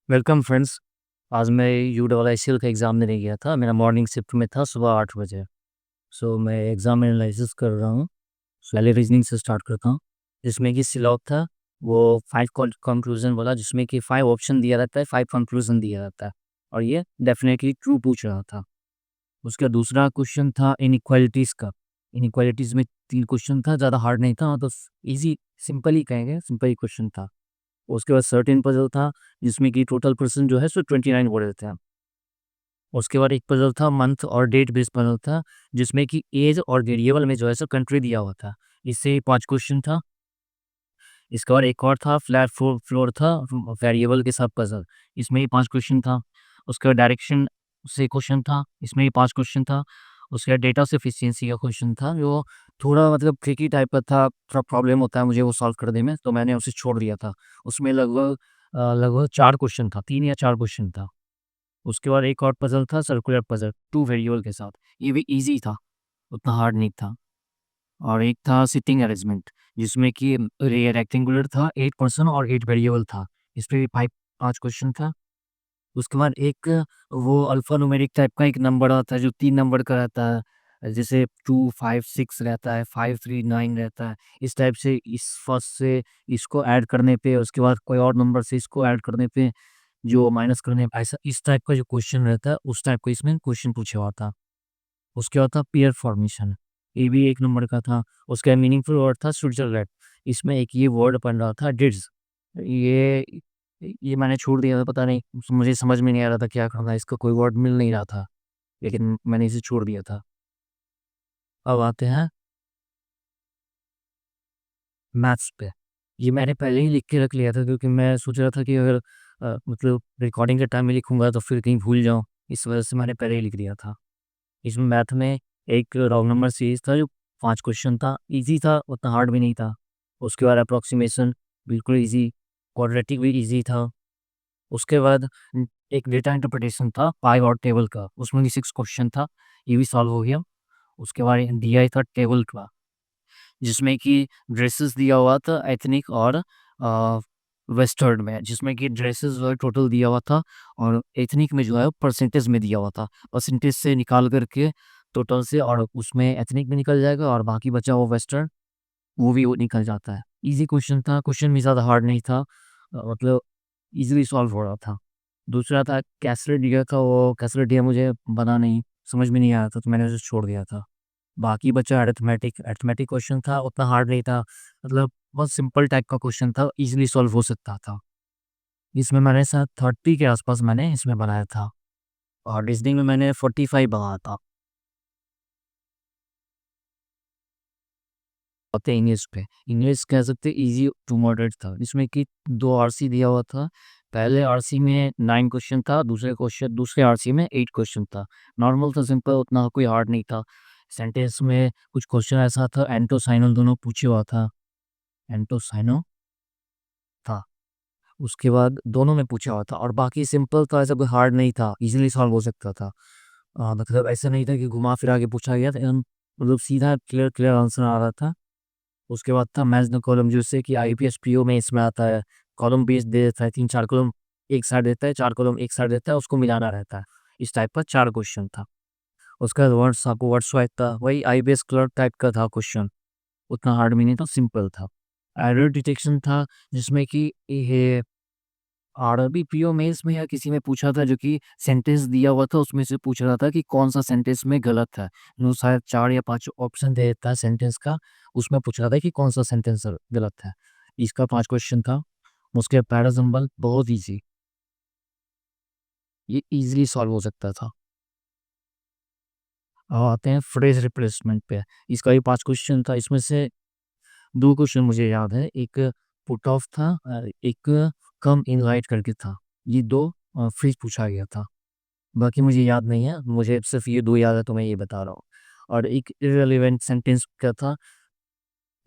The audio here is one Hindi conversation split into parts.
Welcome friends. आज मैं यूडब्ल्यूआईसीएल का एग्ज़ाम देने गया था। मेरा मॉर्निंग शिफ्ट में था सुबह 8 बजे। मैं एग्ज़ाम एनालिसिस कर रहा हूँ। पहले रीजनिंग से स्टार्ट करता हूँ, जिसमें कि सिलॉग था। वो 5 कंक्लूजन वाला, जिसमें कि 5 ऑप्शन दिया रहता है, 5 कंक्लूजन दिया रहता है और ये डेफिनेटली ट्रू पूछ रहा था। उसका दूसरा क्वेश्चन था इनइक्वालिटीज़ का। इनइक्वालिटीज़ में 3 क्वेश्चन था, ज़्यादा हार्ड नहीं था, तो ईज़ी सिंपल ही कहेंगे, सिंपल ही क्वेश्चन था। उसके बाद सर्टेन पज़ल था, जिसमें कि टोटल पर्सन जो है सो 29 बोल रहे थे। उसके बाद एक पज़ल था मंथ और डेट बेस्ड पज़ल था, जिसमें कि ऐज और वेरिएबल में जो है सो कंट्री दिया हुआ था। इससे 5 क्वेश्चन था। इसके बाद एक और था फ्लैट फ्लोर था, वेरिएबल के साथ पज़ल। इसमें भी 5 क्वेश्चन था। उसके बाद डायरेक्शन से क्वेश्चन था, इसमें भी 5 क्वेश्चन था। उसके बाद डेटा सफिशिएंसी का क्वेश्चन था, जो थोड़ा मतलब ट्रिकी टाइप का था, थोड़ा प्रॉब्लम होता है मुझे वो सॉल्व करने में, तो मैंने उसे छोड़ दिया था। उसमें लगभग 4 क्वेश्चन था, 3 या 4 क्वेश्चन था। उसके बाद एक और पज़ल था सर्कुलर पज़ल, 2 वेरिएबल के साथ। ये भी ईज़ी था, उतना हार्ड नहीं था। और एक था सिटिंग अरेंजमेंट, जिसमें कि रे रेक्टेंगुलर था, 8 पर्सन और 8 वेरिएबल था। इसपे भी 5 क्वेश्चन था। उसके बाद एक वो अल्फ़ा न्यूमेरिक टाइप का एक नंबर आता है, जो 3 नंबर का रहता है। जैसे 2, 5, 6 रहता है, 5, 3, 9 रहता है। इस टाइप से इस फर्स्ट से इसको ऐड करने पे, उसके बाद कोई और नंबर से इसको ऐड करने पे, जो माइनस करने पे, ऐसा इस टाइप का जो क्वेश्चन रहता है, उस टाइप का इसमें क्वेश्चन पूछा हुआ था। उसके बाद था पेयर फॉर्मेशन, ये भी 1 नंबर का था। उसका मीनिंगफुल वर्ड था स्विट्ज़रलैंड। इसमें एक ये वर्ड बन रहा था डिड्स। ये ये मैंने छोड़ दिया था, पता नहीं मुझे समझ में नहीं आ रहा था क्या करना है, इसका कोई वर्ड मिल नहीं रहा था, लेकिन मैंने इसे छोड़ दिया था। अब आते हैं मैथ्स पे। ये मैंने पहले ही लिख के रख लिया था, क्योंकि मैं सोच रहा था कि अगर मतलब रिकॉर्डिंग के टाइम में लिखूँगा तो फिर कहीं भूल जाऊँ, इस वजह से मैंने पहले ही लिख दिया था। इसमें मैथ में एक रॉन्ग नंबर सीरीज़ था, जो 5 क्वेश्चन था, ईज़ी था, उतना हार्ड भी नहीं था। उसके बाद अप्रॉक्सिमेशन बिल्कुल ईज़ी, क्वाड्रेटिक भी ईज़ी था। उसके बाद एक डेटा इंटरप्रिटेशन था पाई और टेबल का, उसमें भी 6 क्वेश्चन था, ये भी सॉल्व हो गया। उसके बाद डीआई था टेबल का, जिसमें कि ड्रेसेस दिया हुआ था एथनिक और वेस्टर्न में, जिसमें कि ड्रेसेस जो है टोटल दिया हुआ था, और एथनिक में जो है परसेंटेज में दिया हुआ था। परसेंटेज से निकाल करके टोटल से, और उसमें एथनिक भी निकल जाएगा और बाकी बचा वो वेस्टर्न, वो निकल जाता है। ईज़ी क्वेश्चन था, क्वेश्चन भी ज़्यादा हार्ड नहीं था, मतलब ईज़िली सॉल्व हो रहा था। दूसरा था कैसलेडिया का, वो कैसलेडिया मुझे बना नहीं, समझ में नहीं आया था, तो मैंने उसे छोड़ दिया था। बाकी बचा अरिथमेटिक, अरिथमेटिक क्वेश्चन था, उतना हार्ड नहीं था, मतलब बहुत सिंपल टाइप का क्वेश्चन था, ईज़िली सॉल्व हो सकता था। इसमें मैंने शायद 30 के आस-पास मैंने इसमें बनाया था, और रीज़निंग में मैंने 45 बनाया था। आते हैं इंग्लिश पे। इंग्लिश कह सकते हैं ईज़ी टू मॉडरेट था, जिसमें कि 2 आरसी दिया हुआ था। पहले आरसी में 9 क्वेश्चन था, दूसरे आरसी में 8 क्वेश्चन था। नॉर्मल था, सिंपल, उतना कोई हार्ड नहीं था। सेंटेंस में कुछ क्वेश्चन ऐसा था, एंटो साइनल दोनों पूछे हुआ था। एंटो साइनो था। उसके बाद दोनों में पूछा हुआ था, और बाकी सिंपल था, ऐसा कोई हार्ड नहीं था, ईज़िली सॉल्व हो सकता था। मतलब ऐसा नहीं था कि घुमा-फिरा के पूछा गया था, मतलब सीधा क्लियर क्लियर आंसर आ रहा था। उसके बाद था मैच द कॉलम, जिससे कि आईपीएस पीओ में इसमें आता है। कॉलम बेस दे देता है, 3-4 कॉलम एक साइड देता है, 4 कॉलम एक साइड देता है, उसको मिलाना रहता है। इस टाइप का 4 क्वेश्चन था। उसके बाद वर्ड स्वाइप था, वही आईबीएस क्लर्क टाइप का था क्वेश्चन, उतना हार्ड भी नहीं था, सिंपल था। एरर डिटेक्शन था, जिसमें कि ये आरआरबी पीओ मेंस में या किसी में पूछा था, जो कि सेंटेंस दिया हुआ था, उसमें से पूछ रहा था कि कौन-सा सेंटेंस में गलत है। वो शायद 4 या 5 ऑप्शन दे देता है सेंटेंस का, उसमें पूछ रहा था कि कौन-सा सेंटेंस गलत है। इसका 5 क्वेश्चन था। उसके पैरासिम्बल बहुत ईज़ी, ये ईज़िली सॉल्व हो सकता था। अब आते हैं फ्रेज़ रिप्लेसमेंट पे। इसका भी 5 क्वेश्चन था, इसमें से 2 क्वेश्चन मुझे याद है। एक पुट ऑफ था, एक कम इन राइट करके था। ये 2 फ्रेज़ पूछा गया था। बाकी मुझे याद नहीं है, मुझे सिर्फ़ ये 2 याद है, तो मैं ये बता रहा हूँ। और एक इर्रेलेवेंट सेंटेंस का था,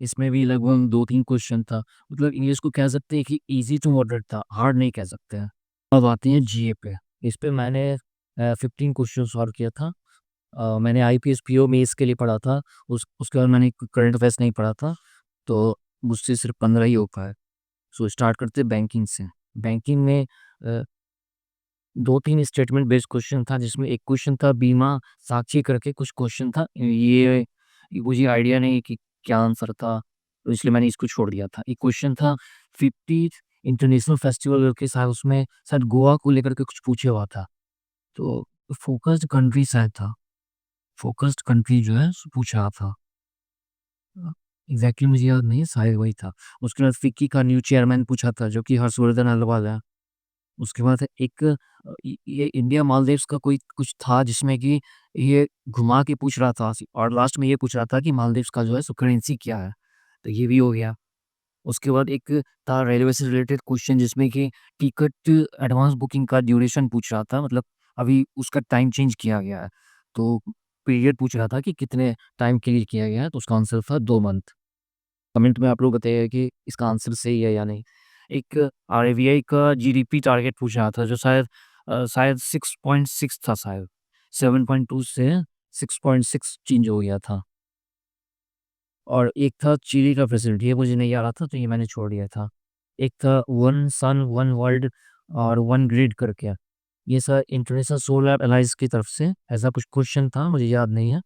इसमें भी लगभग 2-3 क्वेश्चन था। मतलब इंग्लिश को कह सकते हैं कि ईज़ी टू मॉडरेट था, हार्ड नहीं कह सकते हैं। अब आते हैं जीए पे। इस पे मैंने 15 क्वेश्चन सॉल्व किया था। मैंने आईपीएस पीओ में इसके लिए पढ़ा था, उसके बाद मैंने करंट अफेयर्स नहीं पढ़ा था, तो मुझसे सिर्फ़ 15 ही हो पाए। सो स्टार्ट करते हैं बैंकिंग से। बैंकिंग में 2-3 स्टेटमेंट बेस्ड क्वेश्चन था जिसमें एक क्वेश्चन था बीमा साक्षी करके कुछ क्वेश्चन था। ये मुझे आइडिया नहीं कि क्या आंसर था, तो इसलिए मैंने इसको छोड़ दिया था। एक क्वेश्चन था 50th इंटरनेशनल फेस्टिवल करके शायद उसमें शायद गोवा को लेकर के कुछ पूछा हुआ था। तो फ़ोकस्ड कंट्री शायद था। फ़ोकस्ड कंट्री जो है सो पूछा था। एग्ज़ैक्टली मुझे याद नहीं है, शायद वही था। उसके बाद फ़िक्की का न्यू चेयरमैन पूछा था जो कि हर्षवर्धन अग्रवाल है। उसके बाद एक ये इंडिया मालदीव्स का कोई कुछ था जिसमें कि ये घुमा के पूछ रहा था और लास्ट में ये पूछ रहा था कि मालदीव्स का जो है सो करेंसी क्या है? तो ये भी हो गया। उसके बाद एक था रेलवे से रिलेटेड क्वेश्चन जिसमें कि टिकट एडवांस बुकिंग का ड्यूरेशन पूछ रहा था, मतलब अभी उसका टाइम चेंज किया गया है। तो पीरियड पूछ रहा था कि कितने टाइम के लिए किया गया है, तो उसका आंसर था 2 मंथ। कमेंट में आप लोग बताइए कि इसका आंसर सही है या नहीं। एक आरबीआई का जीडीपी टारगेट पूछ रहा था जो शायद 6.6 था शायद। 7.2 से 6.6 चेंज हो गया था। और एक था चिली का प्रेसिडेंट, ये मुझे नहीं आ रहा था तो ये मैंने छोड़ दिया था। एक था वन सन वन वर्ल्ड और वन ग्रिड करके। ये सर इंटरनेशनल सोलर अलायंस की तरफ से ऐसा कुछ क्वेश्चन था, मुझे याद नहीं है।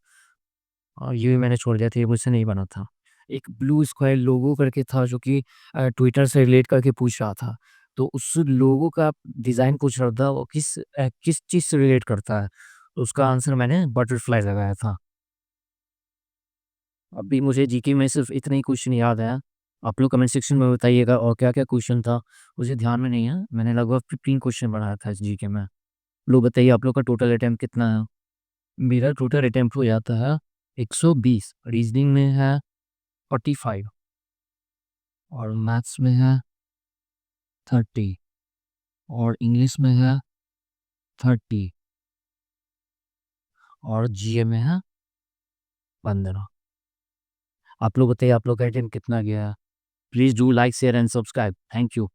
और ये भी मैंने छोड़ दिया था, ये मुझसे नहीं बना था। एक ब्लू स्क्वायर लोगो करके था जो कि ट्विटर से रिलेट करके पूछ रहा था। तो उस लोगो का डिज़ाइन पूछ रहा था वो किस चीज़ से रिलेट करता है? तो उसका आंसर मैंने बटरफ्लाई लगाया था। अभी मुझे जीके में सिर्फ़ इतने ही क्वेश्चन याद है। आप लोग कमेंट सेक्शन में बताइएगा और क्या-क्या क्वेश्चन था, मुझे ध्यान में नहीं है। मैंने लगभग 15 क्वेश्चन बनाया था इस जीके में। लोग बताइए आप लोग का टोटल अटेम्प्ट कितना है? मेरा टोटल अटेम्प्ट हो जाता है 120, रीज़निंग में है 45 और मैथ्स में है 30 और इंग्लिश में है 30 और जीए में है 15। आप लोग बताइए आप लोग का अटेम्प्ट कितना गया है? Please do like, share and subscribe. Thank you.